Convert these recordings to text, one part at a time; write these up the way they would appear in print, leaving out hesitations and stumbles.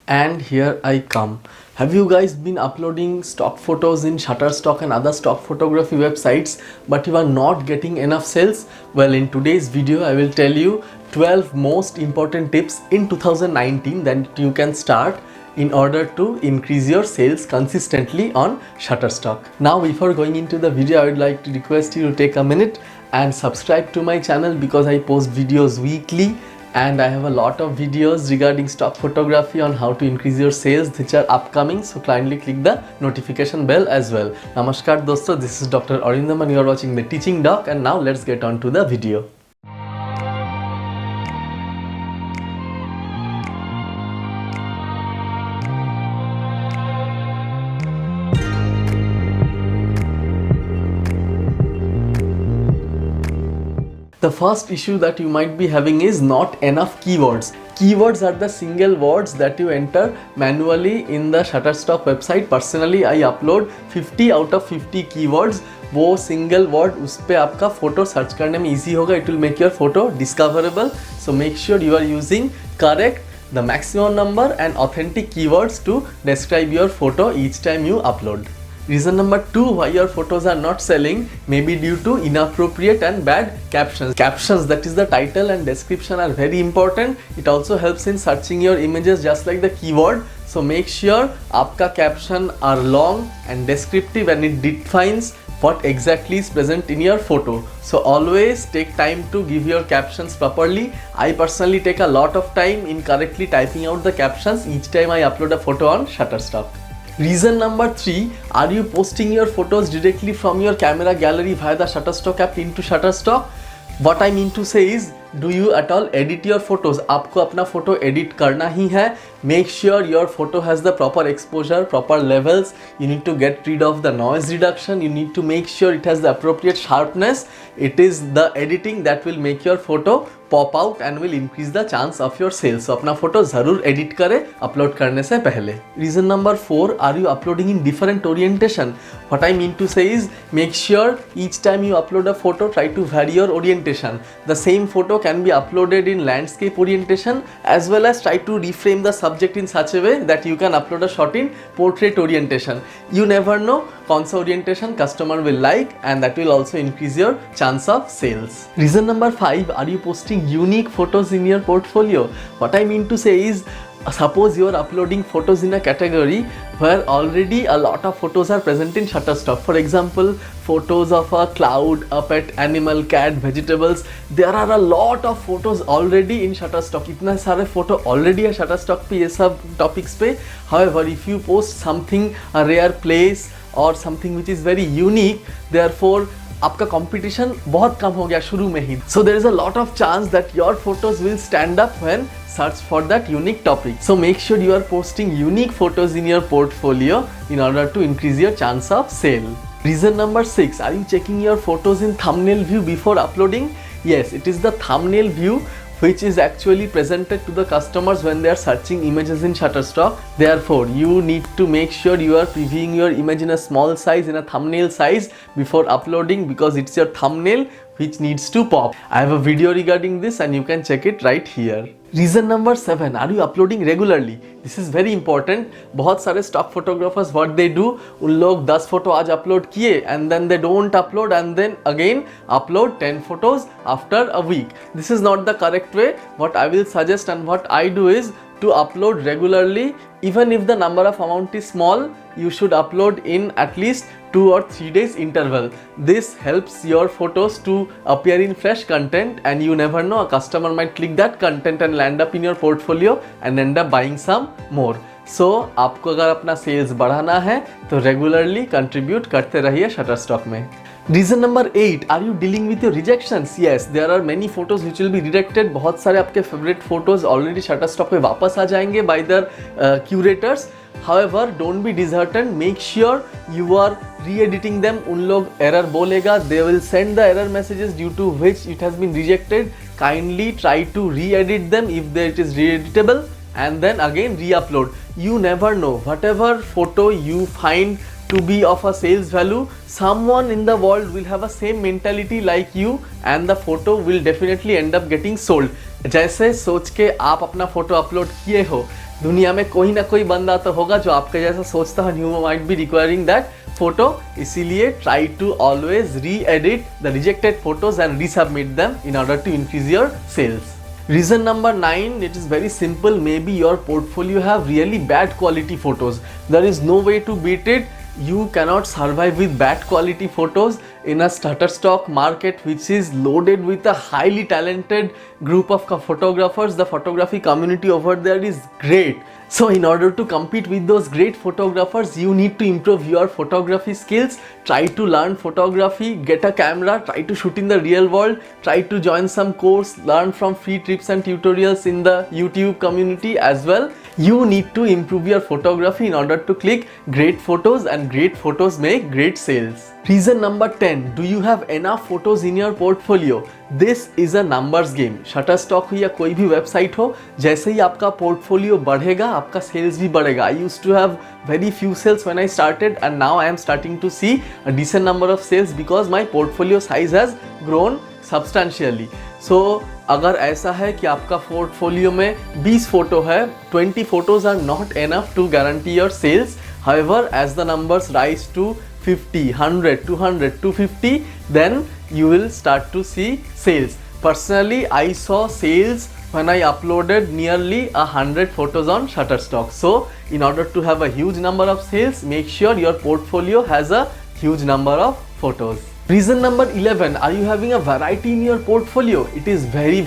And here I come. Have you guys been uploading stock photos in Shutterstock and other stock photography websites, but you are not getting enough sales? Well, in today's video I will tell you 12 most important tips in 2019 that you can start in order to increase your sales consistently on Shutterstock. Now, before going into the video, I would like to request you to take a minute and subscribe to my channel because I post videos weekly and I have a lot of videos regarding stock photography on how to increase your sales which are upcoming, so kindly click the notification bell as well. Namaskar dosto, this is Dr. Arindam and you are watching The Teaching Doc, and now let's get on to the video. The first issue that you might be having is not enough keywords. Keywords are the single words that you enter manually in the Shutterstock website. Personally, I upload 50 out of 50 keywords. वो single word उस पे आपका photo search करने में easy होगा. It will make your photo discoverable. So make sure you are using correct, the maximum number and authentic keywords to describe your photo each time you upload. Reason number 2 why your photos are not selling may be due to inappropriate and bad captions. Captions, that is the title and description, are very important. It also helps in searching your images just like the keyword. So make sure आपका caption are long and descriptive and it defines what exactly is present in your photo. So always take time to give your captions properly. I personally take a lot of time in correctly typing out the captions each time I upload a photo on Shutterstock. Reason number 3, are you posting your photos directly from your camera gallery via the Shutterstock app into Shutterstock? What I mean to say is, do you at all edit your photos? आपको अपना photo edit करना ही है. Make sure your photo has the proper exposure, proper levels. You need to get rid of the noise reduction. You need to make sure it has the appropriate sharpness. It is the editing that will make your photo pop out and will increase the chance of your sales. So अपना photo ज़रूर edit करें upload करने से पहले. Reason number 4, are you uploading in different orientation? What I mean to say is, make sure each time you upload a photo, try to vary your orientation. The same photo can be uploaded in landscape orientation as well as try to reframe the subject in such a way that you can upload a shot in portrait orientation. You never know कौन सा orientation customer will like and that will also increase your chance of sales. Reason number 5, are you posting unique photos in your portfolio? What I mean to say is, suppose you are uploading photos in a category where already a lot of photos are present in Shutterstock. For example, photos of a cloud, a pet animal, cat, vegetables. There are a lot of photos already in Shutterstock. इतने सारे photo already है Shutterstock पे ये सब topics पे. However, if you post something, a rare place or something which is very unique, therefore आपका competition बहुत कम हो गया शुरू में ही. So there is a lot of chance that your photos will stand up when search for that unique topic. So make sure you are posting unique photos in your portfolio in order to increase your chance of sale. Reason number 6, are you checking your photos in thumbnail view before uploading? Yes, it is the thumbnail view which is actually presented to the customers when they are searching images in Shutterstock. Therefore, you need to make sure you are previewing your image in a small size, in a thumbnail size before uploading, because it's your thumbnail which needs to pop. I have a video regarding this and you can check it right here. Reason number 7, are you uploading regularly? This is very important. बहुत सारे stock photographers what they do, उन लोग 10 photo आज upload किए and then they don't upload and then again upload 10 photos after a week. This is not the correct way. What I will suggest and what I do is to upload regularly. Even if the number of amount is small, you should upload in at least 2 or 3 days interval. This helps your photos to appear in fresh content and you never know, a customer might click that content and land up in your portfolio and end up buying some more. So आपको अगर अपना sales बढ़ाना है तो regularly contribute करते रहिए Shutterstock में. Reason number 8, are you dealing with your rejections? Yes, there are many photos which will be rejected. बहुत सारे आपके favorite photos already Shutterstock पे वापस आ जाएंगे by their curators. However, don't be disheartened. Make sure you are re-editing them. उन लोग error बोलेगा. They will send the error messages due to which it has been rejected. Kindly try to re-edit them if it is re-editable and then again re-upload. You never know. Whatever photo you find to be of a sales value, someone in the world will have a same mentality like you and the photo will definitely end up getting sold. जैसे सोच के आप अपना photo upload किए हो, दुनिया में कोई ना कोई बंदा तो होगा जो आपके जैसा सोचता है, you might be requiring that photo, इसीलिए try to always re-edit the rejected photos and resubmit them in order to increase your sales. Reason number 9, it is very simple. Maybe your portfolio have really bad quality photos. There is no way to beat it. You cannot survive with bad quality photos in a Shutterstock market which is loaded with a highly talented group of photographers. The photography community over there is great. So in order to compete with those great photographers, you need to improve your photography skills. Try to learn photography, get a camera, try to shoot in the real world, try to join some course, learn from free tips and tutorials in the YouTube community as well. You need to improve your photography in order to click great photos, and great photos make great sales. Reason number 10, do you have enough photos in your portfolio? This is a numbers game. Shutterstock हो या कोई भी website हो, जैसे ही आपका portfolio बढ़ेगा आपका sales भी बढ़ेगा. I used to have very few sales when I started, and now I am starting to see a decent number of sales because my portfolio size has grown substantially. So अगर ऐसा है कि आपका portfolio में 20 photo है, 20 photos are not enough to guarantee your sales. However, as the numbers rise to 50, 100, 200, 250, then you will start to see sales. Personally, I saw sales when I uploaded nearly 100 photos on Shutterstock. So in order to have a huge number of sales, make sure your portfolio has a huge number of photos. Reason number 11, are you having a variety in your portfolio? It is very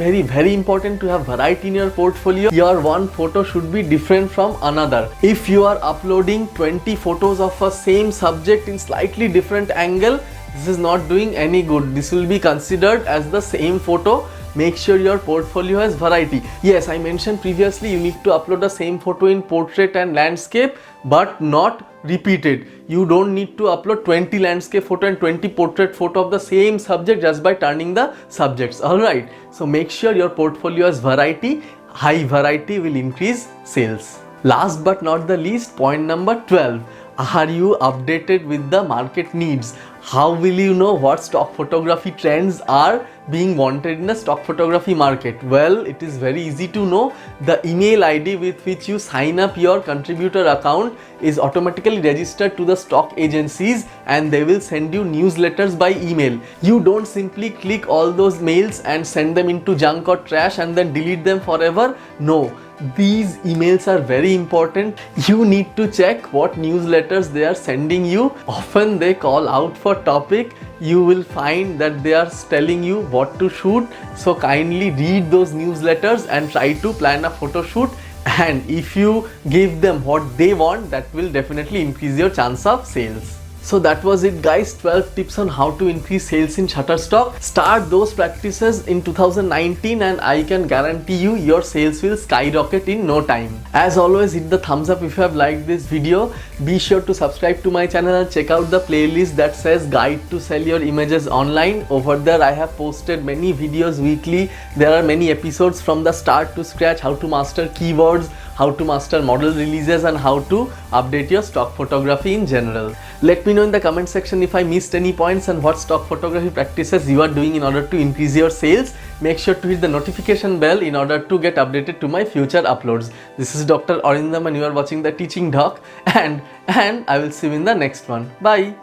important to have variety in your portfolio. Your one photo should be different from another. If you are uploading 20 photos of a same subject in slightly different angle, this is not doing any good. This will be considered as the same photo. Make sure your portfolio has variety. Yes, I mentioned previously you need to upload the same photo in portrait and landscape, but not repeated. You don't need to upload 20 landscape photo and 20 portrait photo of the same subject just by turning the subjects. Alright, so make sure your portfolio has variety. High variety will increase sales. Last but not the least, point number 12. Are you updated with the market needs? How will you know what stock photography trends are being wanted in the stock photography market? Well, it is very easy to know. The email ID with which you sign up your contributor account is automatically registered to the stock agencies, and they will send you newsletters by email. You don't simply click all those mails and send them into junk or trash and then delete them forever. No. These emails are very important. You need to check what newsletters they are sending you. Often they call out for topic. You will find that they are telling you what to shoot. So kindly read those newsletters and try to plan a photo shoot. And if you give them what they want, that will definitely increase your chance of sales. So that was it guys, 12 tips on how to increase sales in Shutterstock. Start those practices in 2019 and I can guarantee you your sales will skyrocket in no time. As always, hit the thumbs up if you have liked this video. Be sure to subscribe to my channel and check out the playlist that says Guide to Sell Your Images Online. Over there I have posted many videos weekly. There are many episodes from the start to scratch, how to master keywords, how to master model releases, and how to update your stock photography in general. Let me know in the comment section if I missed any points and what stock photography practices you are doing in order to increase your sales. Make sure to hit the notification bell in order to get updated to my future uploads. This is Dr. Arindam and you are watching The Teaching Doc, and I will see you in the next one. Bye.